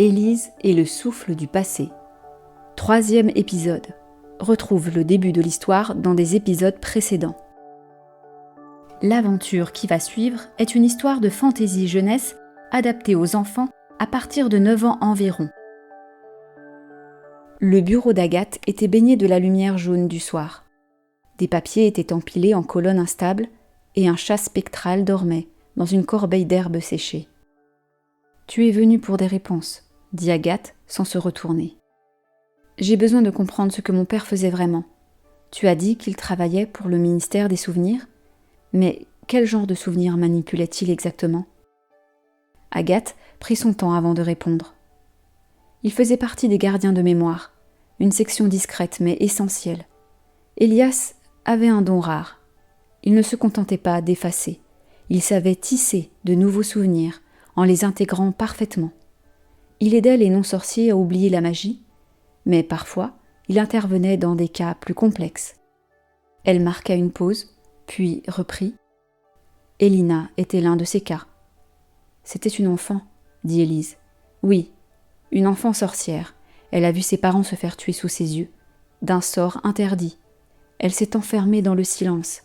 Élise et le souffle du passé. 3e épisode. Retrouve le début de l'histoire dans des épisodes précédents. L'aventure qui va suivre est une histoire de fantaisie jeunesse adaptée aux enfants à partir de 9 ans environ. Le bureau d'Agathe était baigné de la lumière jaune du soir. Des papiers étaient empilés en colonnes instables et un chat spectral dormait dans une corbeille d'herbes séchées. « Tu es venue pour des réponses », dit Agathe sans se retourner. « J'ai besoin de comprendre ce que mon père faisait vraiment. Tu as dit qu'il travaillait pour le ministère des Souvenirs, mais quel genre de souvenirs manipulait-il exactement ?» Agathe prit son temps avant de répondre. Il faisait partie des gardiens de mémoire, une section discrète mais essentielle. Elias avait un don rare. Il ne se contentait pas d'effacer. Il savait tisser de nouveaux souvenirs en les intégrant parfaitement. Il aidait les non-sorciers à oublier la magie, mais parfois, il intervenait dans des cas plus complexes. Elle marqua une pause, puis reprit. Elina était l'un de ces cas. C'était une enfant, dit Élise. Oui, une enfant sorcière. Elle a vu ses parents se faire tuer sous ses yeux, d'un sort interdit. Elle s'est enfermée dans le silence.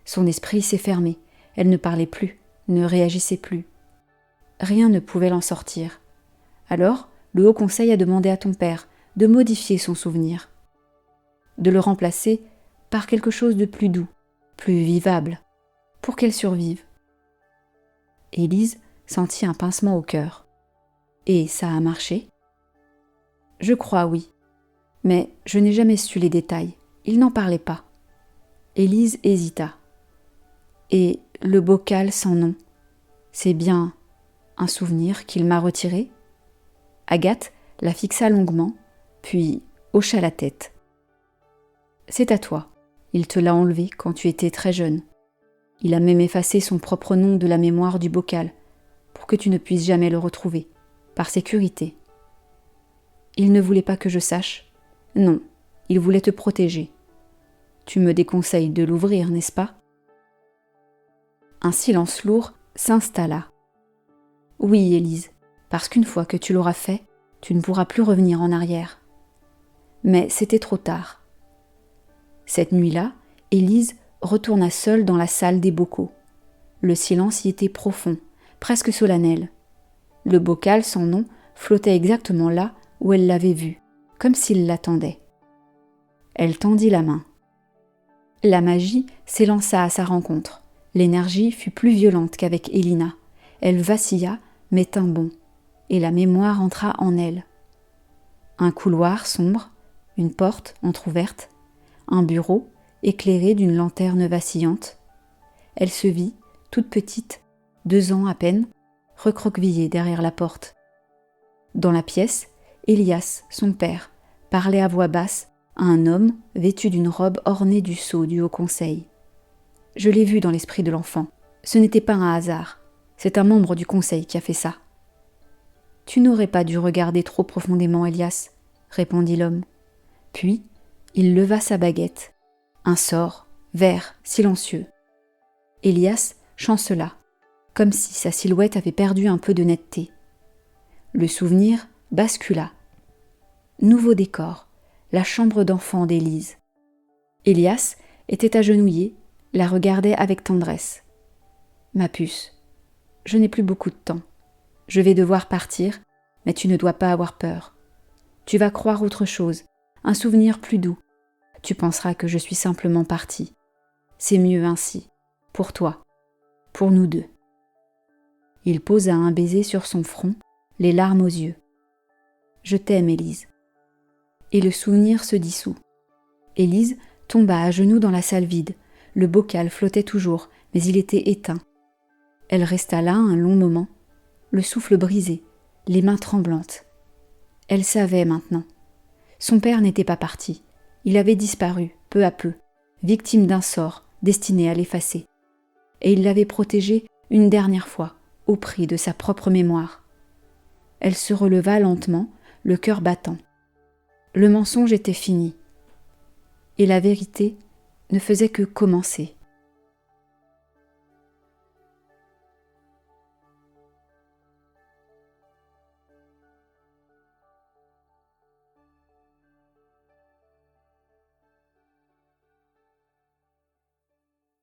Son esprit s'est fermé. Elle ne parlait plus, ne réagissait plus. Rien ne pouvait l'en sortir. Alors, le Haut Conseil a demandé à ton père de modifier son souvenir, de le remplacer par quelque chose de plus doux, plus vivable, pour qu'elle survive. Élise sentit un pincement au cœur. Et ça a marché ? Je crois oui, mais je n'ai jamais su les détails. Il n'en parlait pas. Élise hésita. Et le bocal sans nom, c'est bien un souvenir qu'il m'a retiré ? Agathe la fixa longuement, puis hocha la tête. C'est à toi. Il te l'a enlevé quand tu étais très jeune. Il a même effacé son propre nom de la mémoire du bocal, pour que tu ne puisses jamais le retrouver, par sécurité. Il ne voulait pas que je sache. Non, il voulait te protéger. Tu me déconseilles de l'ouvrir, n'est-ce pas ? Un silence lourd s'installa. Oui, Élise, parce qu'une fois que tu l'auras fait, tu ne pourras plus revenir en arrière. Mais c'était trop tard. Cette nuit-là, Élise retourna seule dans la salle des bocaux. Le silence y était profond, presque solennel. Le bocal sans nom flottait exactement là où elle l'avait vu, comme s'il l'attendait. Elle tendit la main. La magie s'élança à sa rencontre. L'énergie fut plus violente qu'avec Elina. Elle vacilla, mais tint bon, et la mémoire entra en elle. Un couloir sombre, une porte entr'ouverte, un bureau éclairé d'une lanterne vacillante. Elle se vit, toute petite, 2 ans à peine, recroquevillée derrière la porte. Dans la pièce, Elias, son père, parlait à voix basse à un homme vêtu d'une robe ornée du sceau du Haut Conseil. Je l'ai vu dans l'esprit de l'enfant. Ce n'était pas un hasard. C'est un membre du Conseil qui a fait ça. Tu n'aurais pas dû regarder trop profondément, Elias, répondit l'homme. Puis, il leva sa baguette. Un sort, vert, silencieux. Elias chancela, comme si sa silhouette avait perdu un peu de netteté. Le souvenir bascula. Nouveau décor, la chambre d'enfant d'Élise. Elias était agenouillé, la regardait avec tendresse. « Ma puce, je n'ai plus beaucoup de temps. Je vais devoir partir, mais tu ne dois pas avoir peur. Tu vas croire autre chose, un souvenir plus doux. Tu penseras que je suis simplement partie. C'est mieux ainsi, pour toi, pour nous deux. » Il posa un baiser sur son front, les larmes aux yeux. « Je t'aime, Élise. » Et le souvenir se dissout. Élise tomba à genoux dans la salle vide. Le bocal flottait toujours, mais il était éteint. Elle resta là un long moment, le souffle brisé, les mains tremblantes. Elle savait maintenant. Son père n'était pas parti. Il avait disparu, peu à peu, victime d'un sort destiné à l'effacer. Et il l'avait protégée une dernière fois, au prix de sa propre mémoire. Elle se releva lentement, le cœur battant. Le mensonge était fini. Et la vérité ne faisait que commencer.